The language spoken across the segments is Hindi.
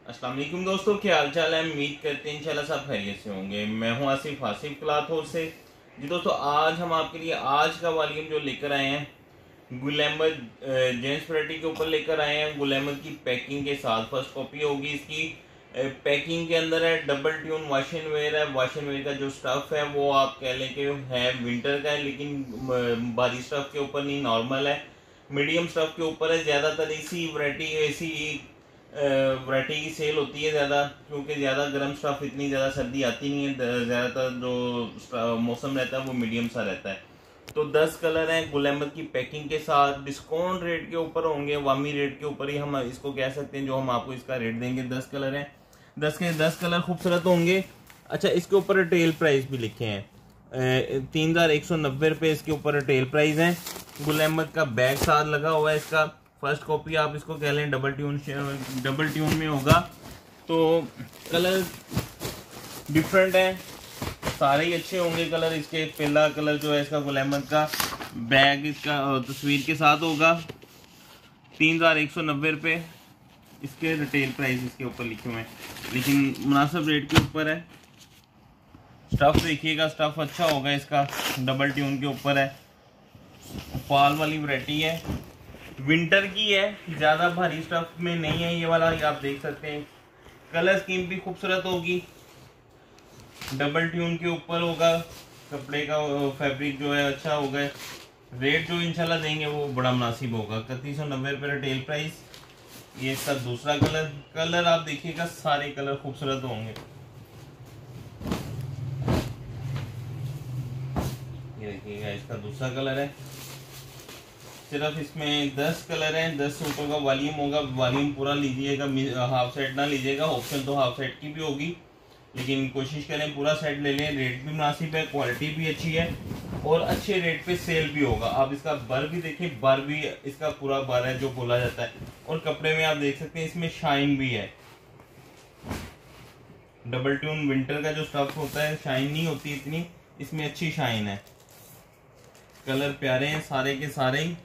अस्सलाम वालेकुम दोस्तों, क्या हाल चाल है। उम्मीद करते हैं इंशाल्लाह सब खैरियत से होंगे। मैं हूं आसिफ क्लॉथ हाउस से। जी दोस्तों, आज हम आपके लिए आज का वॉल्यूम जो लेकर आए हैं गुल अहमद जेंट्स वैरायटी के ऊपर लेकर आए हैं। गुल अहमद की पैकिंग के साथ फर्स्ट कॉपी होगी इसकी। पैकिंग के अंदर है डबल ट्यून वॉशन वेयर है। वॉशन वेयर का जो स्टफ है वो आप कह लें कि है विंटर का है, लेकिन भारी स्टफ के ऊपर नहीं, नॉर्मल है, मीडियम स्टफ के ऊपर है। ज़्यादातर इसी वैरायटी की सेल होती है ज़्यादा, क्योंकि ज़्यादा गर्म स्टफ इतनी ज़्यादा सर्दी आती नहीं है। ज़्यादातर जो मौसम रहता है वो मीडियम सा रहता है। तो 10 कलर हैं गुल अहमद की पैकिंग के साथ। डिस्काउंट रेट के ऊपर होंगे, वामी रेट के ऊपर ही हम इसको कह सकते हैं, जो हम आपको इसका रेट देंगे। 10 कलर हैं, 10 के 10 कलर खूबसूरत होंगे। अच्छा, इसके ऊपर रिटेल प्राइस भी लिखे हैं 3190 रुपये इसके ऊपर रिटेल प्राइस है। गुल अहमद का बैग साथ लगा हुआ है इसका। फर्स्ट कॉपी आप इसको कह लें डबल ट्यून में होगा। तो कलर डिफरेंट है, सारे ही अच्छे होंगे कलर इसके। पहला कलर जो है इसका गुल अहमद का बैग इसका तस्वीर के साथ होगा। 3190 रुपये इसके रिटेल प्राइस इसके ऊपर लिखे हुए हैं, लेकिन मुनासिब रेट के ऊपर है। स्टफ देखिएगा, स्टफ अच्छा होगा इसका, डबल ट्यून के ऊपर है। फॉल वाली वैरायटी है, विंटर की है, ज़्यादा भारी स्टफ में नहीं है ये वाला। आप देख सकते हैं कलर स्कीम भी खूबसूरत होगी, डबल ट्यून के ऊपर होगा। कपड़े का फैब्रिक जो है अच्छा होगा। रेट जो इंशाल्लाह देंगे वो बड़ा मुनासिब होगा। 3190 रुपये रिटेल प्राइस। ये इसका दूसरा कलर आप देखिएगा, सारे कलर खूबसूरत होंगे। ये देखिएगा, इसका दूसरा कलर है। सिर्फ इसमें 10 कलर हैं, 10 सूटों का वॉल्यूम होगा। वॉल्यूम पूरा लीजिएगा, हाफ सेट ना लीजिएगा। ऑप्शन तो हाफ सेट की भी होगी, लेकिन कोशिश करें पूरा सेट ले लें। रेट भी मुनासिब है, क्वालिटी भी अच्छी है और अच्छे रेट पे सेल भी होगा। आप इसका बर भी देखें, बर भी इसका पूरा बर है जो बोला जाता है। और कपड़े में आप देख सकते हैं इसमें शाइन भी है। डबल ट्यून विंटर का जो स्टफ होता है शाइन नहीं होती इतनी, इसमें अच्छी शाइन है। कलर प्यारे हैं सारे के सारे ही।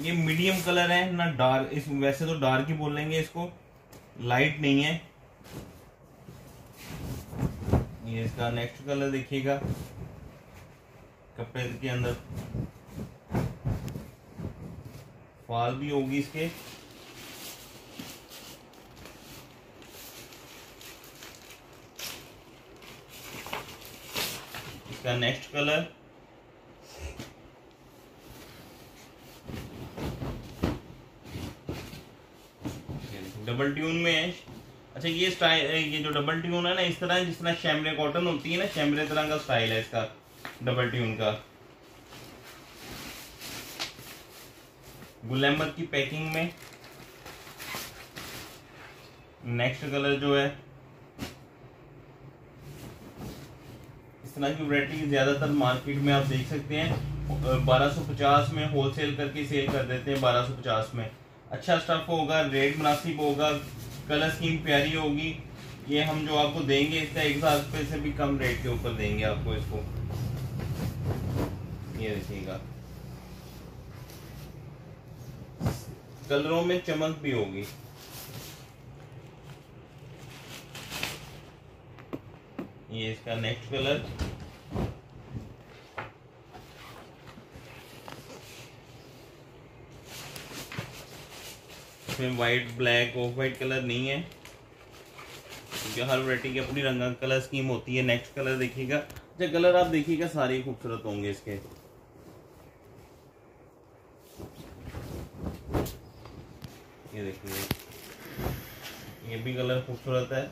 ये मीडियम कलर है ना, डार्क। इस वैसे तो डार्क ही बोलेंगे इसको, लाइट नहीं है। ये इसका नेक्स्ट कलर देखिएगा, कपड़े के अंदर फॉल भी होगी इसके। इसका नेक्स्ट कलर डबल ट्यून में है। अच्छा, ये स्टाइल, ये जो डबल ट्यून है ना, इस तरह जिस तरह शैमरे कॉटन होती है ना, शैमरे तरह का स्टाइल है इसका डबल ट्यून का। गुल अहमद की पैकिंग में नेक्स्ट कलर जो है, इस तरह की वैरायटी ज्यादातर मार्केट में आप देख सकते हैं 1250 में होलसेल करके सेल कर देते हैं। 1250 में अच्छा स्टफ होगा, रेट मुनासिब होगा, कलर स्कीम प्यारी होगी। ये हम जो आपको देंगे इसका 1000 रुपये से भी कम रेट के ऊपर देंगे आपको इसको। ये देखिएगा, कलरों में चमक भी होगी। ये इसका नेक्स्ट कलर, इसमें white black of white colour नहीं है, क्योंकि हर वैरायटी की अपनी रंग कलर स्कीम होती है। नेक्स्ट कलर देखिएगा। अच्छा, कलर आप देखिएगा सारे खूबसूरत होंगे इसके। ये देखिए, ये भी कलर खूबसूरत है।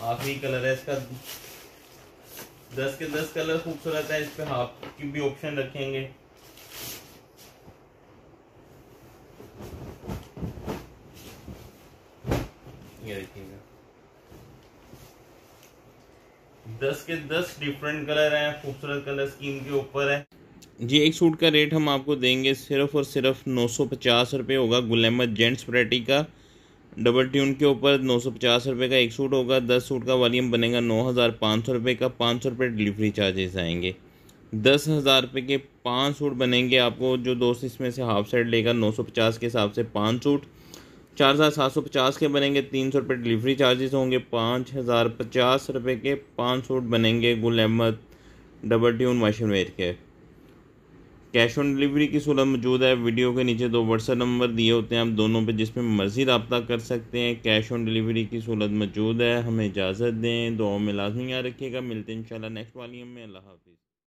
आखिरी कलर है इसका। 10 के 10 कलर खूबसूरत है। इस पे हाफ की भी ऑप्शन रखेंगे। ये देखिएगा, 10 के 10 डिफरेंट कलर हैं, खूबसूरत कलर स्कीम के ऊपर है जी। एक सूट का रेट हम आपको देंगे सिर्फ और सिर्फ 950 रुपये होगा। गुल अहमद जेंट्स वैरायटी का डबल ट्यून के ऊपर 950 रुपये का एक सूट होगा। 10 सूट का वॉल्यूम बनेगा 9500 रुपये का। 500 रुपये डिलीवरी चार्जेस आएंगे। 10,000 रुपये के 5 सूट बनेंगे आपको। जो दोस्त इसमें से हाफ सेट लेगा 950 के हिसाब से 5 सूट। 4,750 के बनेंगे, 300 रुपये डिलीवरी चार्जेस होंगे, 5,050 के 5 सूट बनेंगे Gul Ahmed double tune washing wear के। कैश ऑन डिलीवरी की सहूलत मौजूद है। वीडियो के नीचे 2 व्हाट्सएप नंबर दिए होते हैं, आप दोनों पे जिसमें मर्ज़ी रब्ता कर सकते हैं। कैश ऑन डिलीवरी की सहूलत मौजूद है। हमें इजाज़त दें, दुआओं में लाजमी याद रखिएगा। मिलते हैं इंशाल्लाह नेक्स्ट वॉल्यूम में। अल्लाह हाफ़िज़।